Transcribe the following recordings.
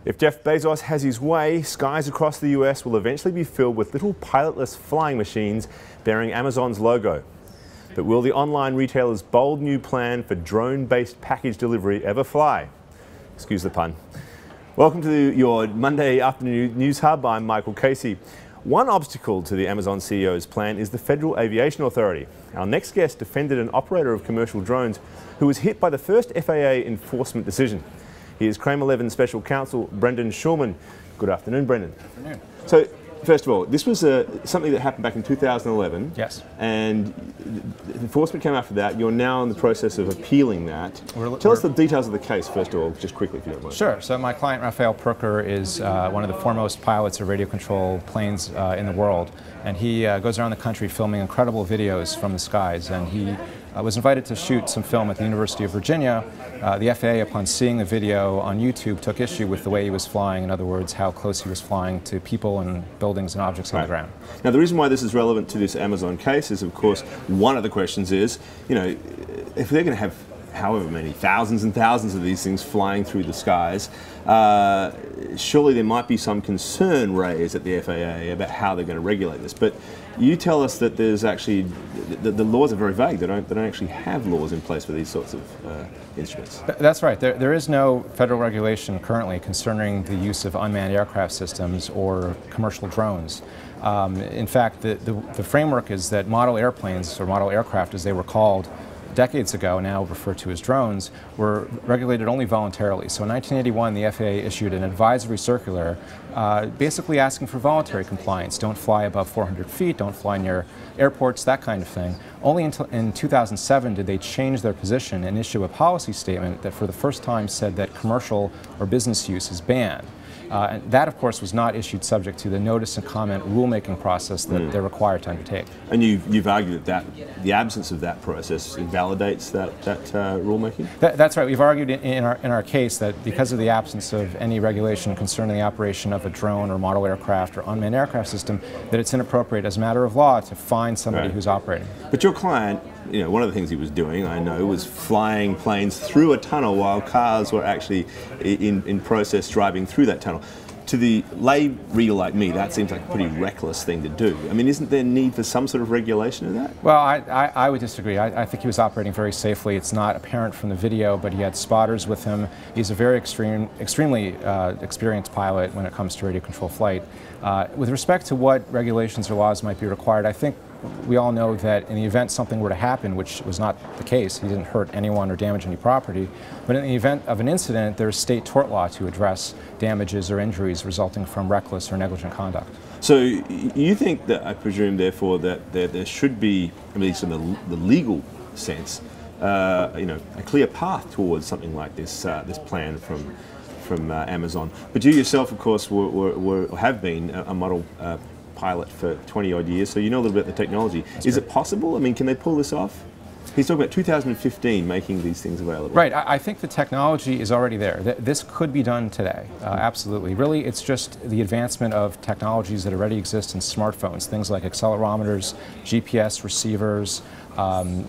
If Jeff Bezos has his way, skies across the US will eventually be filled with little pilotless flying machines bearing Amazon's logo. But will the online retailer's bold new plan for drone-based package delivery ever fly? Excuse the pun. Welcome to your Monday afternoon news hub. I'm Michael Casey. One obstacle to the Amazon CEO's plan is the Federal Aviation Authority. Our next guest defended an operator of commercial drones who was hit by the first FAA enforcement decision. He is Kramer Levin Special Counsel Brendan Schulman. Good afternoon, Brendan. Good afternoon. So, first of all, this was something that happened back in 2011. Yes. And enforcement came after that. You're now in the process of appealing that. Tell us the details of the case, first of all, just quickly, if you don't mind. Sure. So my client, Rafael Perker, is one of the foremost pilots of radio control planes in the world. And he goes around the country filming incredible videos from the skies. And he was invited to shoot some film at the University of Virginia. The FAA, upon seeing the video on YouTube, took issue with the way he was flying. In other words, how close he was flying to people and buildings and objects on the ground. Now, the reason why this is relevant to this Amazon case is, of course, one of the questions is, you know, if they're going to have however many thousands and thousands of these things flying through the skies, surely there might be some concern raised at the FAA about how they're going to regulate this. But you tell us that there's actually, the laws are very vague. They don't actually have laws in place for these sorts of instruments. That's right. There is no federal regulation currently concerning the use of unmanned aircraft systems or commercial drones. In fact, the framework is that model airplanes, or model aircraft as they were called decades ago, now referred to as drones, were regulated only voluntarily. So in 1981, the FAA issued an advisory circular basically asking for voluntary compliance. Don't fly above 400 feet, don't fly near airports, that kind of thing. Only until in 2007 did they change their position and issue a policy statement that for the first time said that commercial or business use is banned. And that, of course, was not issued subject to the notice and comment rulemaking process that they're required to undertake. And you've argued that the absence of that process invalidates that rulemaking? That's right. We've argued in our case that because of the absence of any regulation concerning the operation of a drone or model aircraft or unmanned aircraft system, that it's inappropriate as a matter of law to fine somebody who's operating. But your client, you know, one of the things he was doing, I know, was flying planes through a tunnel while cars were actually in process driving through that tunnel. To the lay reader like me, that seems like a pretty reckless thing to do. I mean, isn't there need for some sort of regulation of that? Well, I would disagree. I think he was operating very safely. It's not apparent from the video, but he had spotters with him. He's a very extremely experienced pilot when it comes to radio control flight. With respect to what regulations or laws might be required, I think we all know that in the event something were to happen, which was not the case, he didn't hurt anyone or damage any property, but in the event of an incident, there's state tort law to address damages or injuries resulting from reckless or negligent conduct. So you think that, I presume, therefore, that there should be, at least in the legal sense, you know, a clear path towards something like this, this plan from Amazon. But you yourself, of course, have been a model pilot for 20-odd years, so you know a little bit of the technology. Is it possible? I mean, can they pull this off? He's talking about 2015 making these things available. Right. I think the technology is already there. This could be done today. Absolutely. Really, it's just the advancement of technologies that already exist in smartphones, things like accelerometers, GPS receivers, and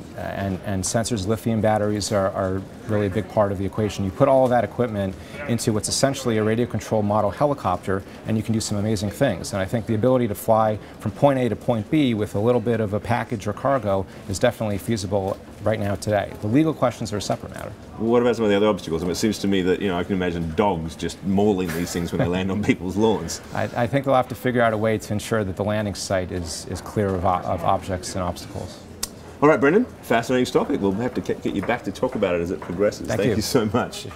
sensors. Lithium batteries are really a big part of the equation. You put all of that equipment into what's essentially a radio control model helicopter, and you can do some amazing things. And I think the ability to fly from point A to point B with a little bit of a package or cargo is definitely feasible right now today. The legal questions are a separate matter. Well, what about some of the other obstacles? I mean, it seems to me that, you know, I can imagine dogs just mauling these things when they land on people's lawns. I think they'll have to figure out a way to ensure that the landing site is clear of objects and obstacles. All right, Brendan, fascinating topic. We'll have to get you back to talk about it as it progresses. Thank you so much.